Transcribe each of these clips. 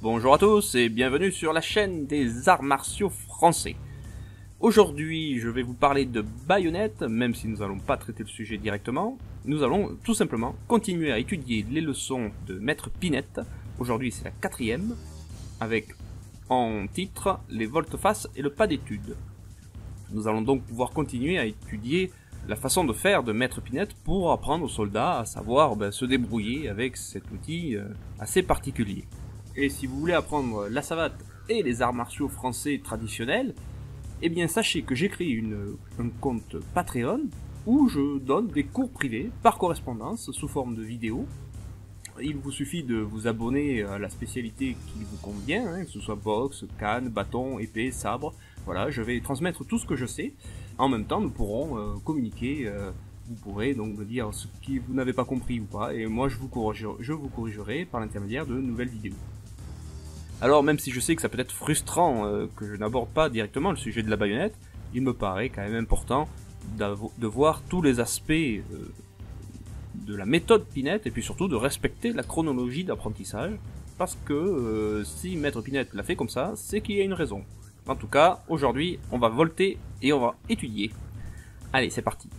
Bonjour à tous et bienvenue sur la chaîne des arts martiaux français. Aujourd'hui, je vais vous parler de baïonnette, même si nous n'allons pas traiter le sujet directement. Nous allons tout simplement continuer à étudier les leçons de Maître Pinette. Aujourd'hui, c'est la 4e, avec en titre les volte-face et le pas d'étude. Nous allons donc pouvoir continuer à étudier la façon de faire de Maître Pinette pour apprendre aux soldats à savoir se débrouiller avec cet outil assez particulier. Et si vous voulez apprendre la savate et les arts martiaux français traditionnels, eh bien sachez que j'ai créé un compte Patreon où je donne des cours privés par correspondance sous forme de vidéos. Il vous suffit de vous abonner à la spécialité qui vous convient, que ce soit boxe, canne, bâton, épée, sabre. Voilà, je vais transmettre tout ce que je sais. En même temps, nous pourrons communiquer. Vous pourrez donc me dire ce que vous n'avez pas compris ou pas, et moi je vous corrigerai par l'intermédiaire de nouvelles vidéos. Alors même si je sais que ça peut être frustrant que je n'aborde pas directement le sujet de la baïonnette, il me paraît quand même important de voir tous les aspects de la méthode Pinette et puis surtout de respecter la chronologie d'apprentissage, parce que si Maître Pinette l'a fait comme ça, c'est qu'il y a une raison. En tout cas, aujourd'hui, on va volter et on va étudier. Allez, c'est parti.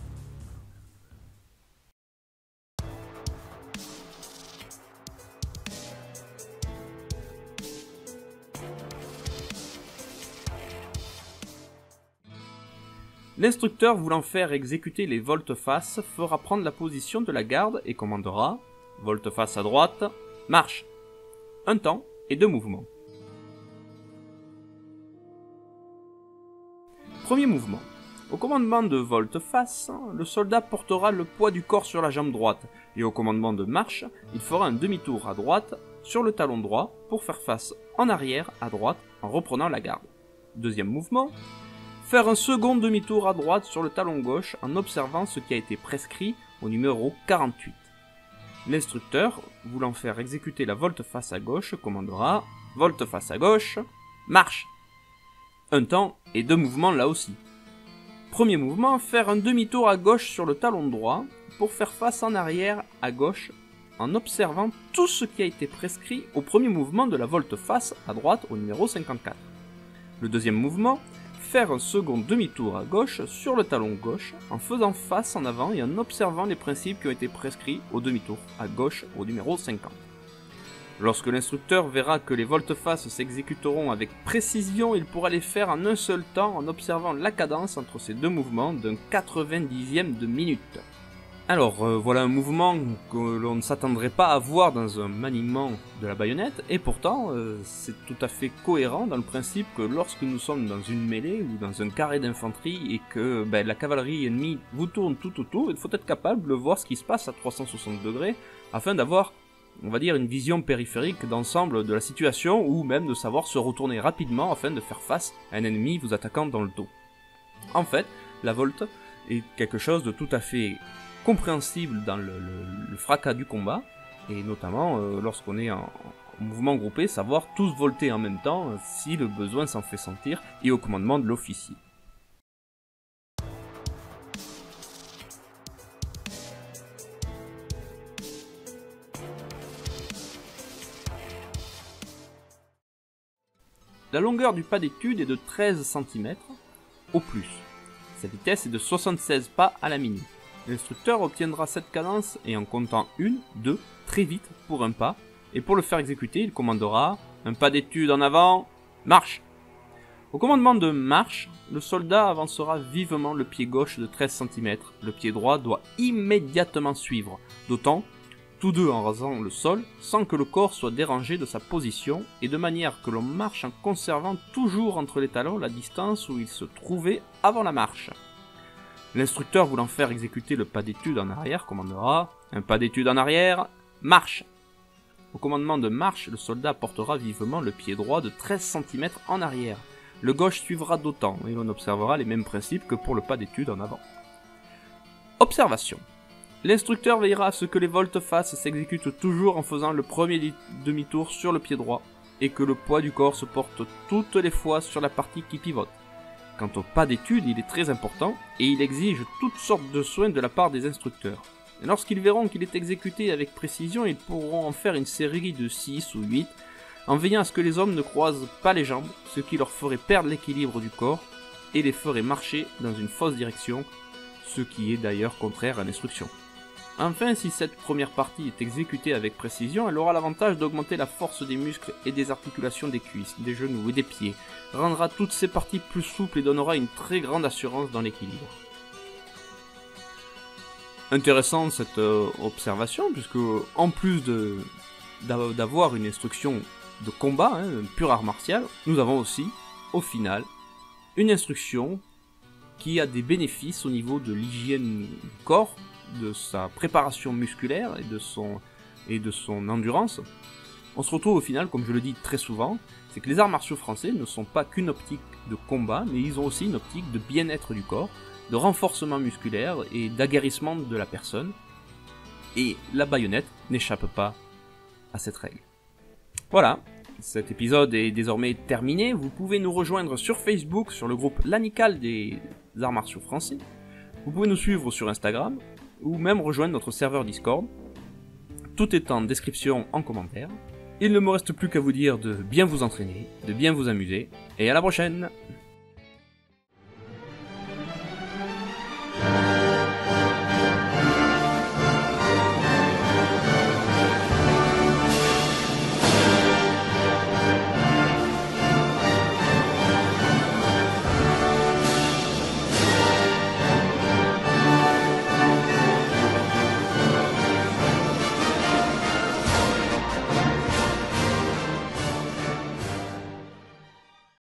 L'instructeur voulant faire exécuter les volte-face fera prendre la position de la garde et commandera volte-face à droite, marche. Un temps et 2 mouvements. Premier mouvement. Au commandement de volte-face, le soldat portera le poids du corps sur la jambe droite et au commandement de marche, il fera un demi-tour à droite sur le talon droit pour faire face en arrière à droite en reprenant la garde. Deuxième mouvement. Faire un second demi-tour à droite sur le talon gauche en observant ce qui a été prescrit au numéro 48. L'instructeur, voulant faire exécuter la volte-face à gauche, commandera volte-face à gauche, marche. Un temps et 2 mouvements là aussi. Premier mouvement, faire un demi-tour à gauche sur le talon droit pour faire face en arrière à gauche en observant tout ce qui a été prescrit au premier mouvement de la volte-face à droite au numéro 54. Le deuxième mouvement, faire un second demi-tour à gauche sur le talon gauche en faisant face en avant et en observant les principes qui ont été prescrits au demi-tour à gauche au numéro 50. Lorsque l'instructeur verra que les volte-face s'exécuteront avec précision, il pourra les faire en un seul temps en observant la cadence entre ces deux mouvements d'un 90e de minute. Alors voilà un mouvement que l'on ne s'attendrait pas à voir dans un maniement de la baïonnette, et pourtant c'est tout à fait cohérent dans le principe que lorsque nous sommes dans une mêlée ou dans un carré d'infanterie et que la cavalerie ennemie vous tourne tout autour, il faut être capable de voir ce qui se passe à 360 degrés afin d'avoir, on va dire, une vision périphérique d'ensemble de la situation ou même de savoir se retourner rapidement afin de faire face à un ennemi vous attaquant dans le dos. En fait, la volte est quelque chose de tout à fait compréhensible dans le fracas du combat, et notamment lorsqu'on est en mouvement groupé, savoir tous volter en même temps si le besoin s'en fait sentir, et au commandement de l'officier. La longueur du pas d'étude est de 13 cm au plus. Sa vitesse est de 76 pas à la minute. L'instructeur obtiendra cette cadence et en comptant 1, 2, très vite pour un pas, et pour le faire exécuter, il commandera un pas d'étude en avant, marche. Au commandement de marche, le soldat avancera vivement le pied gauche de 13 cm, le pied droit doit immédiatement suivre, d'autant, tous deux en rasant le sol, sans que le corps soit dérangé de sa position, et de manière que l'on marche en conservant toujours entre les talons la distance où il se trouvait avant la marche. L'instructeur voulant faire exécuter le pas d'étude en arrière commandera un pas d'étude en arrière, marche. Au commandement de marche, le soldat portera vivement le pied droit de 13 cm en arrière. Le gauche suivra d'autant, et l'on observera les mêmes principes que pour le pas d'étude en avant. Observation. L'instructeur veillera à ce que les volte-face s'exécutent toujours en faisant le premier demi-tour sur le pied droit, et que le poids du corps se porte toutes les fois sur la partie qui pivote. Quant au pas d'étude, il est très important et il exige toutes sortes de soins de la part des instructeurs. Et lorsqu'ils verront qu'il est exécuté avec précision, ils pourront en faire une série de 6 ou 8 en veillant à ce que les hommes ne croisent pas les jambes, ce qui leur ferait perdre l'équilibre du corps et les ferait marcher dans une fausse direction, ce qui est d'ailleurs contraire à l'instruction. Enfin, si cette première partie est exécutée avec précision, elle aura l'avantage d'augmenter la force des muscles et des articulations des cuisses, des genoux et des pieds, rendra toutes ces parties plus souples et donnera une très grande assurance dans l'équilibre. Intéressant cette observation, puisque en plus d'avoir une instruction de combat, un pur art martial, nous avons aussi, au final, une instruction qui a des bénéfices au niveau de l'hygiène du corps, de sa préparation musculaire et de son endurance. On se retrouve au final, comme je le dis très souvent, c'est que les arts martiaux français ne sont pas qu'une optique de combat, mais ils ont aussi une optique de bien-être du corps, de renforcement musculaire et d'aguerrissement de la personne. Et la baïonnette n'échappe pas à cette règle. Voilà, cet épisode est désormais terminé. Vous pouvez nous rejoindre sur Facebook, sur le groupe L'Anical des arts martiaux français. Vous pouvez nous suivre sur Instagram, ou même rejoindre notre serveur Discord. Tout est en description en commentaire. Il ne me reste plus qu'à vous dire de bien vous entraîner, de bien vous amuser, et à la prochaine!